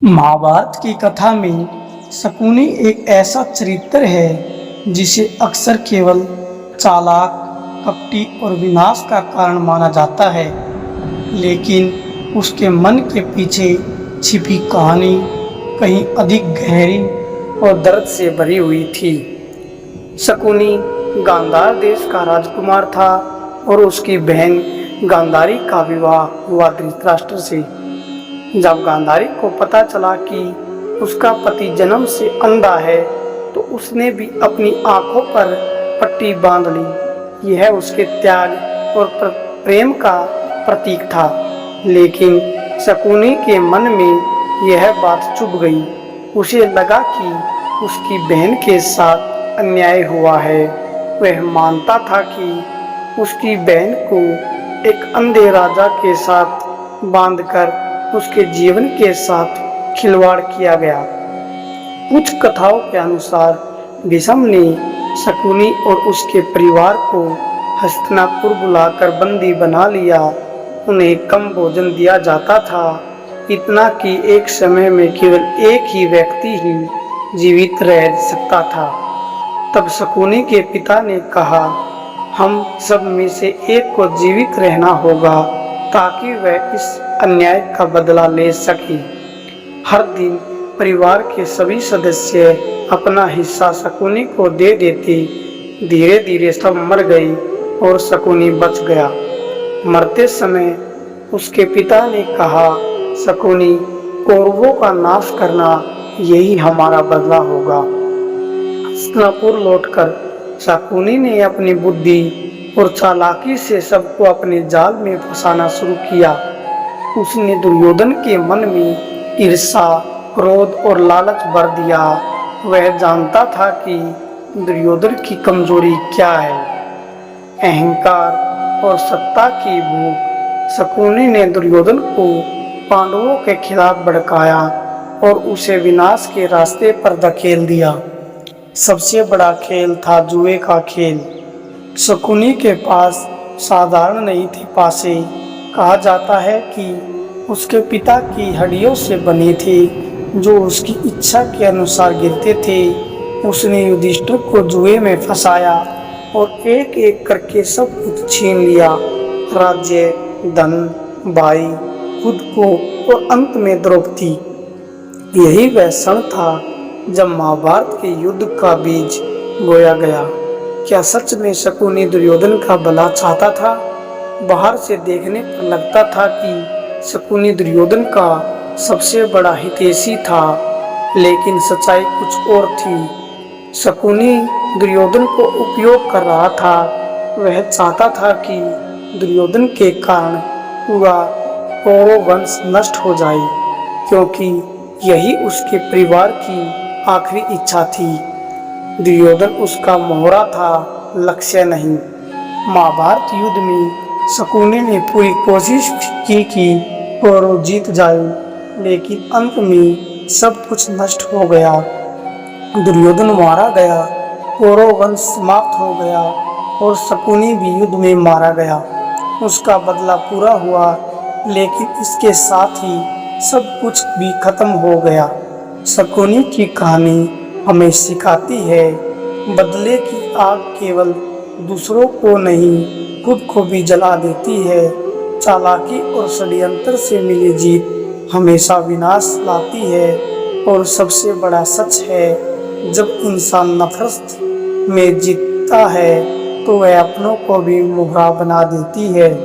महाभारत की कथा में शकुनी एक ऐसा चरित्र है जिसे अक्सर केवल चालाक, कपटी और विनाश का कारण माना जाता है, लेकिन उसके मन के पीछे छिपी कहानी कहीं अधिक गहरी और दर्द से भरी हुई थी। शकुनी गांधार देश का राजकुमार था और उसकी बहन गांधारी का विवाह हुआ धृतराष्ट्र से। जब गांधारी को पता चला कि उसका पति जन्म से अंधा है, तो उसने भी अपनी आंखों पर पट्टी बांध ली। यह उसके त्याग और प्रेम का प्रतीक था, लेकिन शकुनी के मन में यह बात चुभ गई। उसे लगा कि उसकी बहन के साथ अन्याय हुआ है। वह मानता था कि उसकी बहन को एक अंधे राजा के साथ बांधकर उसके जीवन के साथ खिलवाड़ किया गया। कुछ कथाओं के अनुसार भीष्म ने शकुनी और उसके परिवार को हस्तिनापुर बुलाकर बंदी बना लिया। उन्हें कम भोजन दिया जाता था, इतना कि एक समय में केवल एक ही व्यक्ति ही जीवित रह सकता था। तब शकुनी के पिता ने कहा, हम सब में से एक को जीवित रहना होगा ताकि वह इस अन्याय का बदला ले सके। हर दिन परिवार के सभी सदस्य अपना हिस्सा शकुनी को दे देते। धीरे धीरे सब मर गए और शकुनी बच गया। मरते समय उसके पिता ने कहा, शकुनी, कौरवों का नाश करना यही हमारा बदला होगा। हस्तिनापुर लौटकर शकुनी ने अपनी बुद्धि और चालाकी से सबको अपने जाल में फंसाना शुरू किया। उसने दुर्योधन के मन में ईर्ष्या, क्रोध और लालच भर दिया। वह जानता था कि दुर्योधन की कमजोरी क्या है, अहंकार और सत्ता की भूख। शकुनी ने दुर्योधन को पांडवों के खिलाफ भड़काया और उसे विनाश के रास्ते पर धकेल दिया। सबसे बड़ा खेल था जुए का खेल। शकुनी के पास साधारण नहीं थे पासे। कहा जाता है कि उसके पिता की हड्डियों से बने थे, जो उसकी इच्छा के अनुसार गिरते थे। उसने युधिष्ठिर को जुए में फंसाया और एक एक करके सब कुछ छीन लिया, राज्य, धन, भाई, खुद को और अंत में द्रौपदी। यही वह क्षण था जब महाभारत के युद्ध का बीज बोया गया। क्या सच में शकुनी दुर्योधन का भला चाहता था? बाहर से देखने पर लगता था कि शकुनी दुर्योधन का सबसे बड़ा हितैषी था, लेकिन सच्चाई कुछ और थी। शकुनी दुर्योधन को उपयोग कर रहा था। वह चाहता था कि दुर्योधन के कारण पूरा कौरव वंश नष्ट हो जाए, क्योंकि यही उसके परिवार की आखिरी इच्छा थी। दुर्योधन उसका मोहरा था, लक्ष्य नहीं। महाभारत युद्ध में शकुनी ने पूरी कोशिश की कि कौरव जीत जाए, लेकिन अंत में सब कुछ नष्ट हो गया। दुर्योधन मारा गया, कौरव वंश समाप्त हो गया और शकुनी भी युद्ध में मारा गया। उसका बदला पूरा हुआ, लेकिन इसके साथ ही सब कुछ भी खत्म हो गया। शकुनी की कहानी हमें सिखाती है, बदले की आग केवल दूसरों को नहीं, खुद को भी जला देती है। चालाकी और षड्यंत्र से मिली जीत हमेशा विनाश लाती है। और सबसे बड़ा सच है, जब इंसान नफरत में जीतता है तो वह अपनों को भी मोहरा बना देती है।